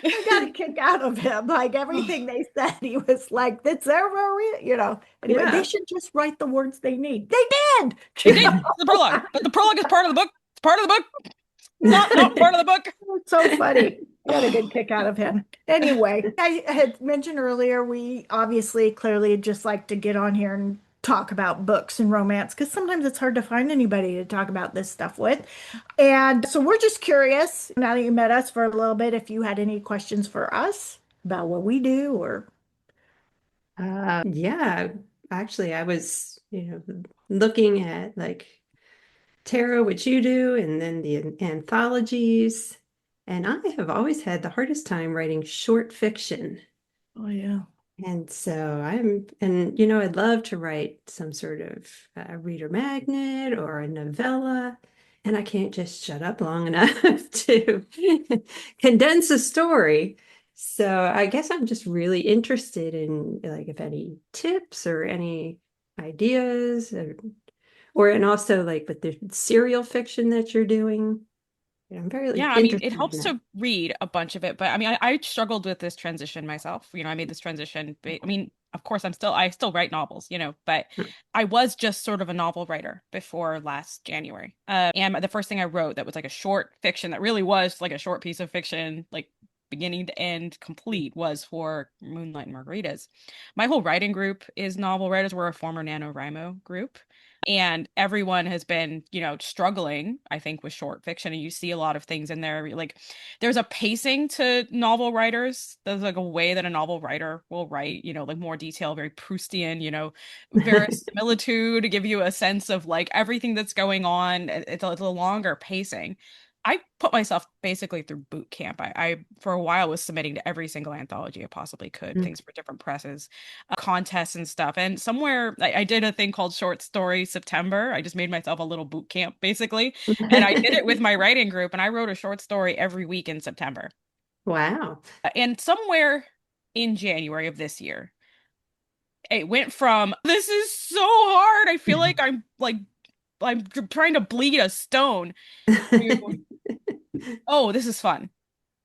I got a kick out of him. Like everything they said, he was like, that's their real. Anyway, they Yeah. should just write the words they need. They did. They did. It's the prologue. But the prologue is part of the book. It's part of the book. Not part of the book. It's so funny. I got a good kick out of him. Anyway, I had mentioned earlier, we obviously clearly just like to get on here and talk about books and romance because sometimes it's hard to find anybody to talk about this stuff with. And so we're just curious, now that you met us for a little bit, if you had any questions for us about what we do or Yeah, actually, I was, looking at like tarot, which you do, and then the anthologies. And I have always had the hardest time writing short fiction. oh yeah. And so I'd love to write some sort of reader magnet or a novella, and I can't just shut up long enough to condense a story. So I guess I'm just really interested in like if any tips or any ideas and also like with the serial fiction that you're doing. I'm very Yeah, I mean, it interested in helps that. to read a bunch of it, but I mean, I struggled with this transition myself. I made this transition. I mean, of course, I still write novels, but I was just sort of a novel writer before last January. And the first thing I wrote that was like a short fiction that really was like a short piece of fiction, like beginning to end, complete, was for Moonlight and Margaritas. My whole writing group is novel writers. We're a former NaNoWriMo group. And everyone has been, struggling, I think, with short fiction. And you see a lot of things in there. Like, there's a pacing to novel writers. There's like a way that a novel writer will write, like more detail, very Proustian, verisimilitude to give you a sense of like everything that's going on. It's a longer pacing. I put myself basically through boot camp. I for a while was submitting to every single anthology I possibly could, things for different presses, contests and stuff. And somewhere I did a thing called Short Story September. I just made myself a little boot camp basically. And I did it with my writing group and I wrote a short story every week in September. Wow. And somewhere in January of this year, it went from this is so hard. I feel like I'm trying to bleed a stone to, oh, this is fun.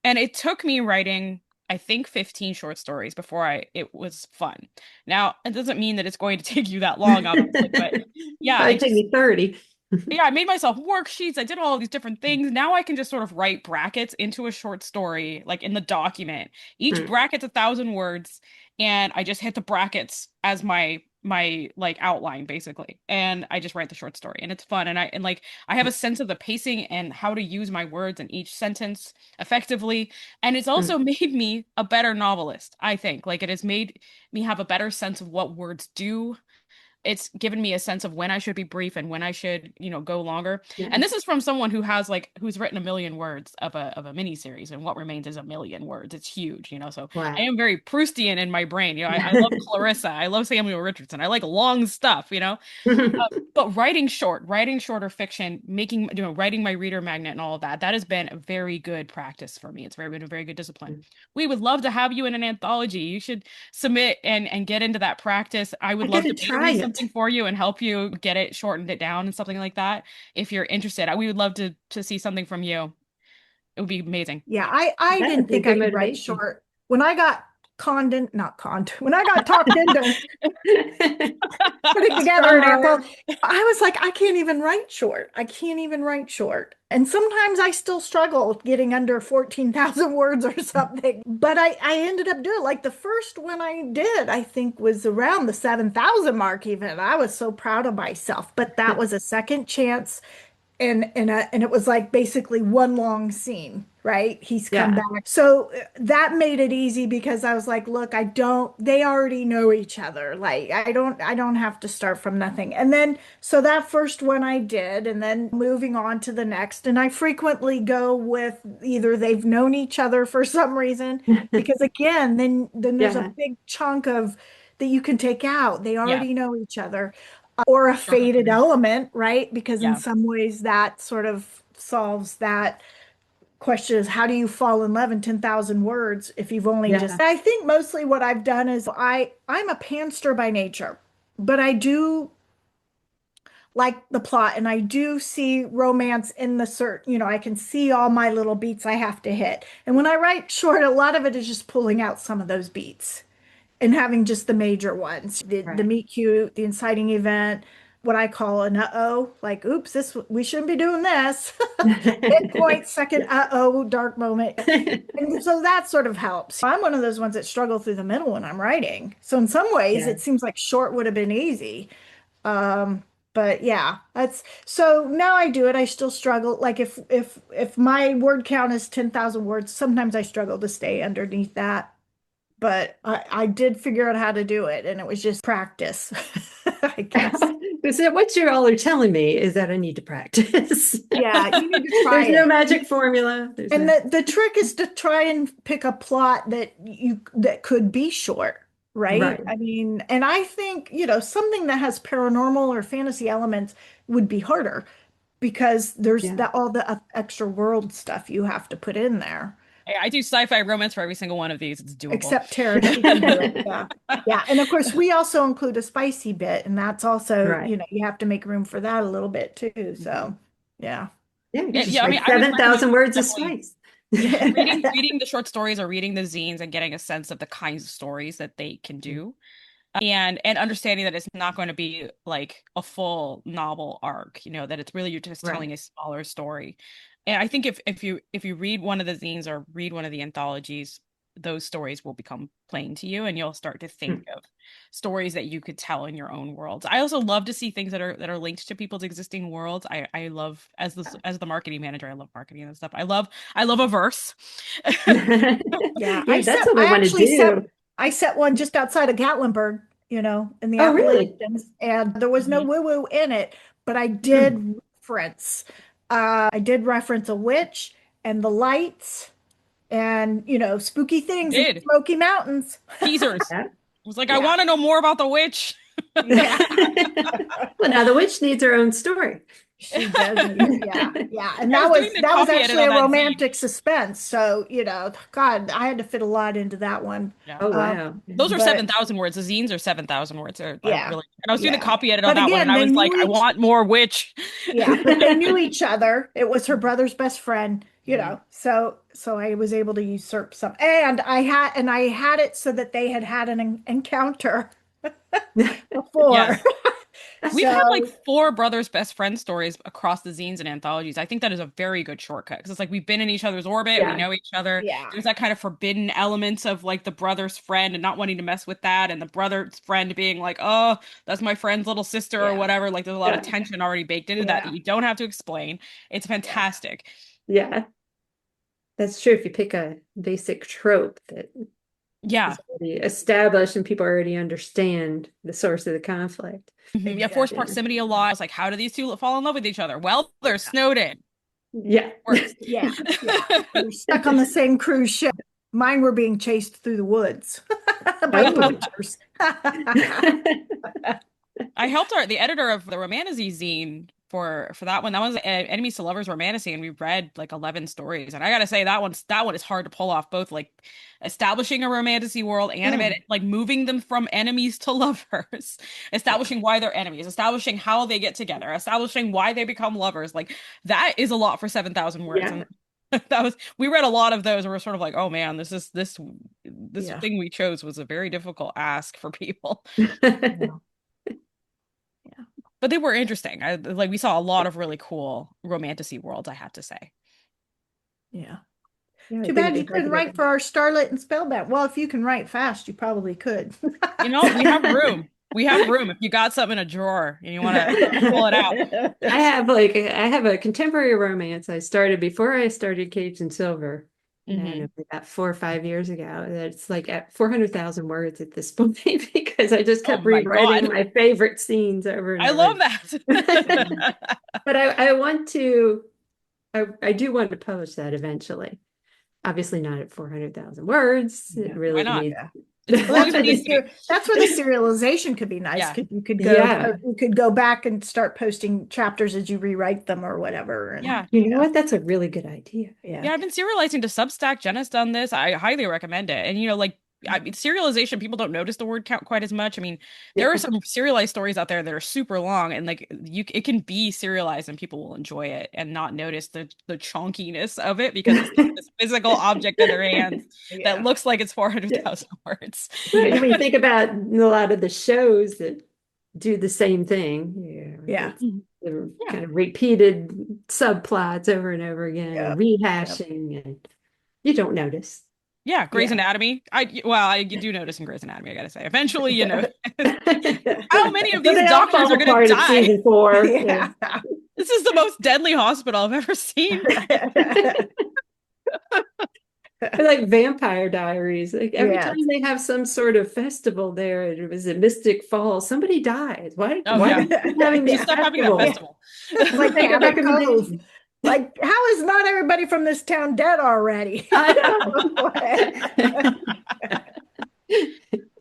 And it took me writing, I think, 15 short stories before it was fun. Now, it doesn't mean that it's going to take you that long, obviously, but yeah, Probably take me 30. yeah, I made myself worksheets. I did all these different things. Now I can just sort of write brackets into a short story, like in the document. Each bracket's 1,000 words, and I just hit the brackets as my like outline basically, and I just write the short story, and it's fun. And like I have a sense of the pacing and how to use my words in each sentence effectively, and it's also made me a better novelist. I think like it has made me have a better sense of what words do. It's given me a sense of when I should be brief and when I should, go longer. Yeah. And this is from someone who's written 1,000,000 words of a mini series, and What Remains is 1,000,000 words. It's huge. So Wow. I am very Proustian in my brain. I love Clarissa. I love Samuel Richardson. I like long stuff. But writing shorter fiction, writing my reader magnet and all of that has been a very good practice for me. It's been a very good discipline. We would love to have you in an anthology. You should submit and get into that practice. I would love to try read it. something for you and help you get it, shortened it down and something like that. If you're interested, we would love to see something from you. It would be amazing. Yeah, I That didn't would be a think I good could write motivation. short. When I got when I got talked into putting together an article, I was like, I can't even write short. I can't even write short. And sometimes I still struggle getting under 14,000 words or something. But I ended up doing it. Like the first one I did, I think was around the 7,000 mark even. I was so proud of myself. But that was a second chance and it was like basically one long scene, right? He's come Yeah. back. So that made it easy because I was like, look, they already know each other. Like I don't have to start from nothing. And then so that first one I did, and then moving on to the next. And I frequently go with either they've known each other for some reason, because again, then there's a Yeah. big chunk of that you can take out. They Yeah. already know each other or a Shortcut for faded me. element, right? Because in Yeah. some ways that sort of solves that question is how do you fall in love in 10,000 words if you've only Yeah. just I think mostly what I've done is I'm a panster by nature, but I do like the plot and I do see romance in the certain, I can see all my little beats I have to hit. And when I write short, a lot of it is just pulling out some of those beats and having just the major ones, the Right. meet cute, the inciting event, what I call an uh-oh, like, oops, this we shouldn't be doing this. Midpoint, second uh-oh, dark moment. And so that sort of helps. I'm one of those ones that struggle through the middle when I'm writing. So in some ways, Yeah. it seems like short would have been easy. Um, but yeah, that's so now I do it. I still struggle. Like if my word count is 10,000 words, sometimes I struggle to stay underneath that, but I did figure out how to do it, and it was just practice, I guess. So what you all are telling me is that I need to practice. Yeah, you need to try There's no it. magic formula. There's And no. the trick is to try and pick a plot that could be short, right? Right. I mean, and I think, something that has paranormal or fantasy elements would be harder because there's Yeah. that all the extra world stuff you have to put in there. I do sci-fi romance for every single one of these. It's doable. Except Tara, she can do it. Yeah. Yeah. And of course, we also include a spicy bit, and that's also, Right. you have to make room for that a little bit too. So, yeah. Yeah, you Yeah, just yeah, I mean, write I would recommend 7,000 words of definitely spice. Yeah. reading the short stories or reading the zines and getting a sense of the kinds of stories that they can do. And understanding that it's not going to be like a full novel arc, that it's really you're just telling Right. a smaller story. And I think if you read one of the zines or read one of the anthologies, those stories will become plain to you and you'll start to think Hmm. of stories that you could tell in your own worlds. I also love to see things that are linked to people's existing worlds. I love as the marketing manager, I love marketing and stuff. I love a verse. Yeah. Yeah, that's what I want to do. I set one just outside of Gatlinburg, in the Oh, really? Appalachians, and there was no Mhm. woo-woo in it, but Hmm. I did reference a witch and the lights and, spooky You things in the did Smoky Mountains. teasers. Yeah. I was like, I Yeah. want to know more about the witch. Yeah. Well, now the witch needs her own story. She does need it. Yeah. Yeah. And I that was doing was the that was copy edit actually on a that zine. romantic suspense. So, God, I had to fit a lot into that one. Yeah. Oh, Um, wow. Those are but 7,000 words. The zines are 7,000 words. I yeah. really, and I was doing the Yeah. copy edit on But that one, and again, I they was like, knew I each want more witch. Yeah, but they knew each other. It was her brother's best friend, Mhm. so I was able to usurp some. And I had it so that they had an encounter before. Yes. We've had like So, four brothers best friend stories across the zines and anthologies. I think that is a very good shortcut because it's like we've been in each other's orbit, we Yeah. know each other. yeah. There's that kind of forbidden elements of like the brother's friend and not wanting to mess with that, and the brother's friend being like, oh, that's my friend's little sister or Yeah. whatever. Like there's a lot of Yeah. tension already baked into that Yeah. you don't have to explain. It's Yeah. fantastic. Yeah. That's true. If you pick a basic trope that Yeah. is already established and people already understand the source of the conflict. Mhm. Yeah, forced Exactly. Yeah. proximity a lot. It's like, how do these two fall in love with each other? Well, they're snowed in. Yeah. Works. Yeah. Yeah. They're stuck on the same cruise ship. Mine were being chased through the woods by Oh. poachers. I helped the editor of the Romantasy zine for that one. That was Enemies to Lovers Romantasy, and we read like 11 stories. And I gotta say that one is hard to pull off, both like establishing a romantasy world and Mm, like moving them from enemies to lovers, yeah. establishing why they're enemies, establishing how they get together, establishing why they become lovers. Like that is a lot for 7,000 words. Yeah. And we read a lot of those and we're sort of like, oh man, this Yeah. thing we chose was a very difficult ask for people. Yeah. Yeah. But they were interesting. Like we saw a lot of really cool romantasy worlds, I have to say. Yeah. Yeah, I Too think it'd bad be you hard to couldn't get write them. for our Starlit and Spellbound. Well, if you can write fast, you probably could. We have room. We have room if you got something in a drawer and you want to pull it out. I have a contemporary romance I started before I started Cage and Silver. And it was about 4 or 5 years ago. That's like at 400,000 words at this point because I just Oh kept my rewriting God. my favorite scenes over and I over love again. that. But I want to, I do want to publish that eventually. Obviously not at 400,000 words. It Yeah. Why really not? needs. It's as Well, long as it needs to be. that's where the serialization could be nice Yeah. because Yeah. you could go back and start posting chapters as you rewrite them or whatever. And Yeah. You know what? That's a really good idea. yeah. Yeah, I've been serializing to Substack. Jenna's done this. I highly recommend it. And like I mean, serialization, people don't notice the word count quite as much. I mean, there are some serialized stories out there that are super long, and like it can be serialized, and people will enjoy it and not notice the chonkiness of it because it's not this physical object in their hands that Yeah. looks like it's Yeah. 400,000 words. And when you think about a lot of the shows that do the same thing, Yeah. they're Yeah. kind of repeated subplots over and over again and Yep. rehashing, and you don't notice. Yeah, Grey's Yeah. Anatomy. I do notice in Grey's Anatomy, I gotta say. Eventually, how many of So these they all doctors fall are gonna apart at die? season 4. Yeah. This is the most deadly hospital I've ever seen. Like Vampire Diaries. Like every Yes. time they have some sort of festival there, it was a Mystic Falls, somebody dies. Why? Oh, Why yeah. are you having Just this stop having that festival? festival. Like Make a Cabot Cove. recommendation. Like, how is not everybody from this town dead already? I know.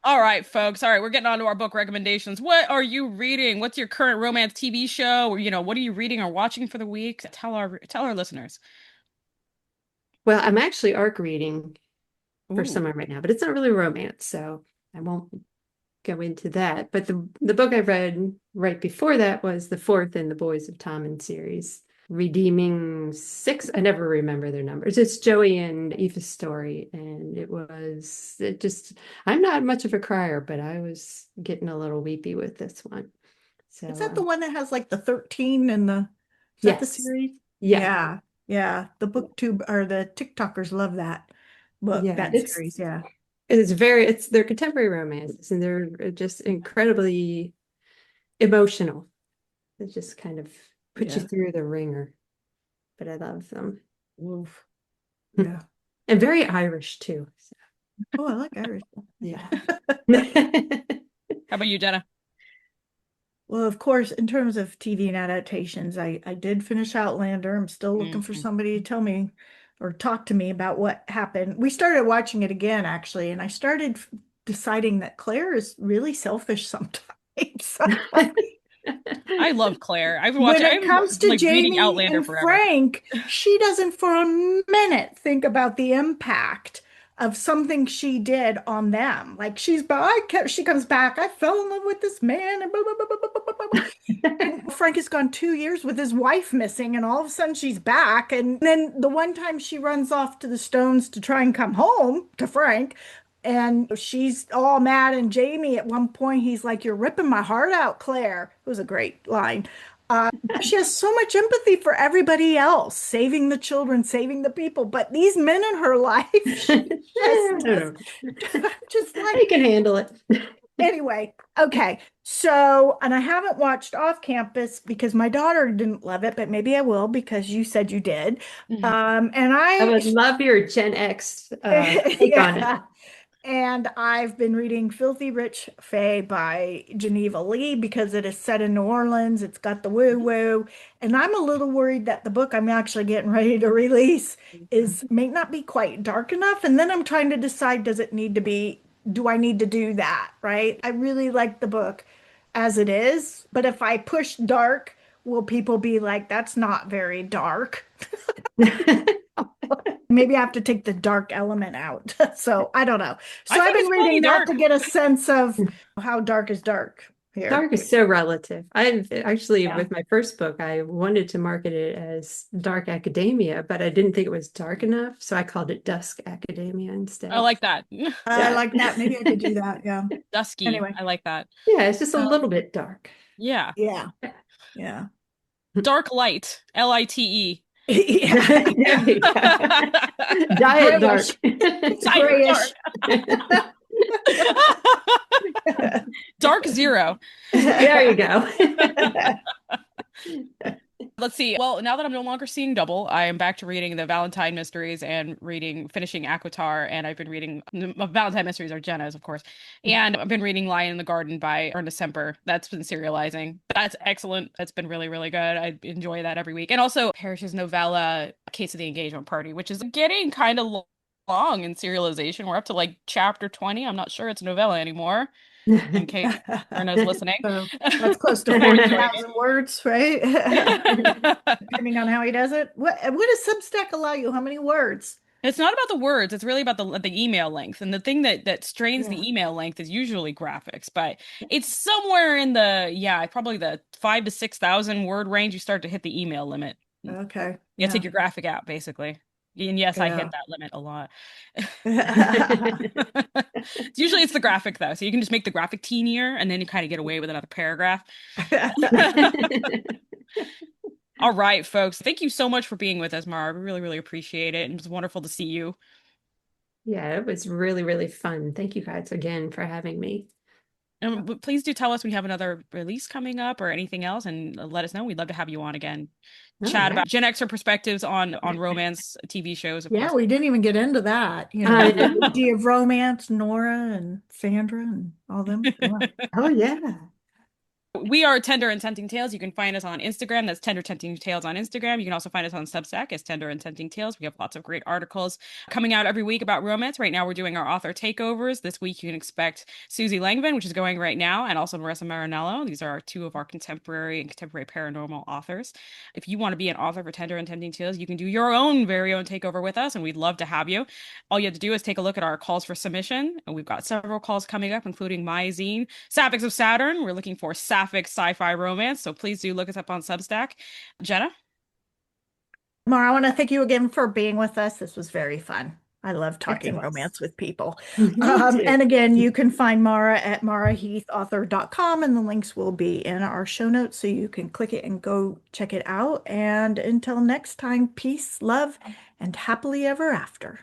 All right, folks. All right, we're getting on to our book recommendations. What are you reading? What's your current romance TV show? Or, what are you reading or watching for the week? Tell our listeners. Well, I'm actually arc reading for Ooh. someone right now, but it's not really romance, so I won't go into that. But the book I read right before that was the fourth in the Boys of Tommen series, Redeeming Six. I never remember their numbers. It's Joey and Aoife's story, and I'm not much of a crier, but I was getting a little weepy with this one. So Is that the one that has like the 13 and is that the yes. series? Yeah. Yeah. Yeah. The booktube or the TikTokers love that book, Yeah, that series. Yeah. it's their contemporary romances, and they're just incredibly emotional. It just kind of puts you Yeah. through the ringer, but I love them. Oof. Yeah. And very Irish too. So, Oh, I like Irish. yeah. How about you, Jenna? Well, of course, in terms of TV and adaptations, I did finish Outlander. I'm still looking for Mhm. somebody to tell me or talk to me about what happened. We started watching it again, actually, and I started deciding that Claire is really selfish sometimes. I love Claire. I've been When watching. it I've been comes to like reading Jamie Outlander and forever. Frank, she doesn't for a minute think about the impact of something she did on them. Like she comes back, I fell in love with this man, and blah, blah, blah, blah, blah, blah, blah. And Frank has gone 2 years with his wife missing, and all of a sudden she's back. And then the one time she runs off to the Stones to try and come home to Frank, and she's all mad. And Jamie, at one point, he's like, "You're ripping my heart out, Claire." It was a great line. She has so much empathy for everybody else, saving the children, saving the people. But these men in her life, she I don't know. just like, I can handle it. anyway, okay. So, and I haven't watched Off Campus because my daughter didn't love it, but maybe I will because you said you did. And I would love your Gen X take on it. yeah. And I've been reading Filthy Rich Fae by Geneva Lee because it is set in New Orleans. It's got the woo-woo. And I'm a little worried that the book I'm actually getting ready to release may not be quite dark enough. And then I'm trying to decide, do I need to do that, right? I really like the book as it is, but if I push dark, will people be like, that's not very dark? Maybe I have to take the dark element out. So I don't know. So I I've think been it's plenty reading that dark. to get a sense of how dark is dark here. Dark is so relative. I've actually, Yeah. with my first book, I wanted to market it as dark academia, but I didn't think it was dark enough. So I called it dusk academia instead. I like that. I like that. Maybe I could do that. Yeah. Dusky. Anyway. I like that. Yeah, it's just a little bit dark. Yeah. Yeah. Yeah. Dark light. LITE. Yeah. There you go. Diet dark. Grayish. Diet Grayish. dark. Dark Zero. There you go. Let's see. Well, now that I'm no longer seeing double, I am back to reading the Valentine mysteries and finishing Aquitar. And I've been reading Valentine mysteries are Jenna's, of course. And I've been reading Lion in the Garden by Ernest Semper. That's been serializing. That's excellent. That's been really, really good. I enjoy that every week. And also Parrish's novella, Case of the Engagement Party, which is getting kind of long in serialization. We're up to like chapter 20. I'm not sure it's a novella anymore, in case Erna's listening. So that's close to 40,000 words, right? Depending on how he does it. What does Substack allow you? How many words? It's not about the words, it's really about the email length. And the thing that strains Yeah. the email length is usually graphics, but it's somewhere in the, yeah, probably the 5 to 6,000 word range. You start to hit the email limit. Okay. You Yeah. take your graphic out, basically. And yes, I hit Yeah. that limit a lot. Usually it's the graphic though, so you can just make the graphic teenier and then you kind of get away with another paragraph. All right, folks. Thank you so much for being with us, Mara. We really, really appreciate it. And it was wonderful to see you. Yeah, it was really, really fun. Thank you guys again for having me. And please do tell us when you have another release coming up or anything else, and let us know. We'd love to have you on again. Oh, Chat yeah. about Gen Xer perspectives on romance TV shows, of Yeah, course. we didn't even get into that. You know, I the know. idea of romance, Nora and Sandra and all them. Yeah. Oh, yeah. We are Tender and Tempting Tales. You can find us on Instagram. That's Tender Tempting Tales on Instagram. You can also find us on Substack as Tender and Tempting Tales. We have lots of great articles coming out every week about romance. Right now, we're doing our author takeovers. This week, you can expect Susie Langvin, which is going right now, and also Marissa Marinello. These are two of our contemporary and contemporary paranormal authors. If you want to be an author for Tender and Tempting Tales, you can do your own very own takeover with us, and we'd love to have you. All you have to do is take a look at our calls for submission, and we've got several calls coming up, including my zine, Sapphics of Saturn. We're looking for sapphic sci-fi romance, so please do look us up on Substack. Jenna? Mara, I want to thank you again for being with us. This was very fun. I love talking Yes, it was. romance with people. Me too. And again, you can find Mara at maraheathauthor.com, and the links will be in our show notes so you can click it and go check it out. And until next time, peace, love, and happily ever after.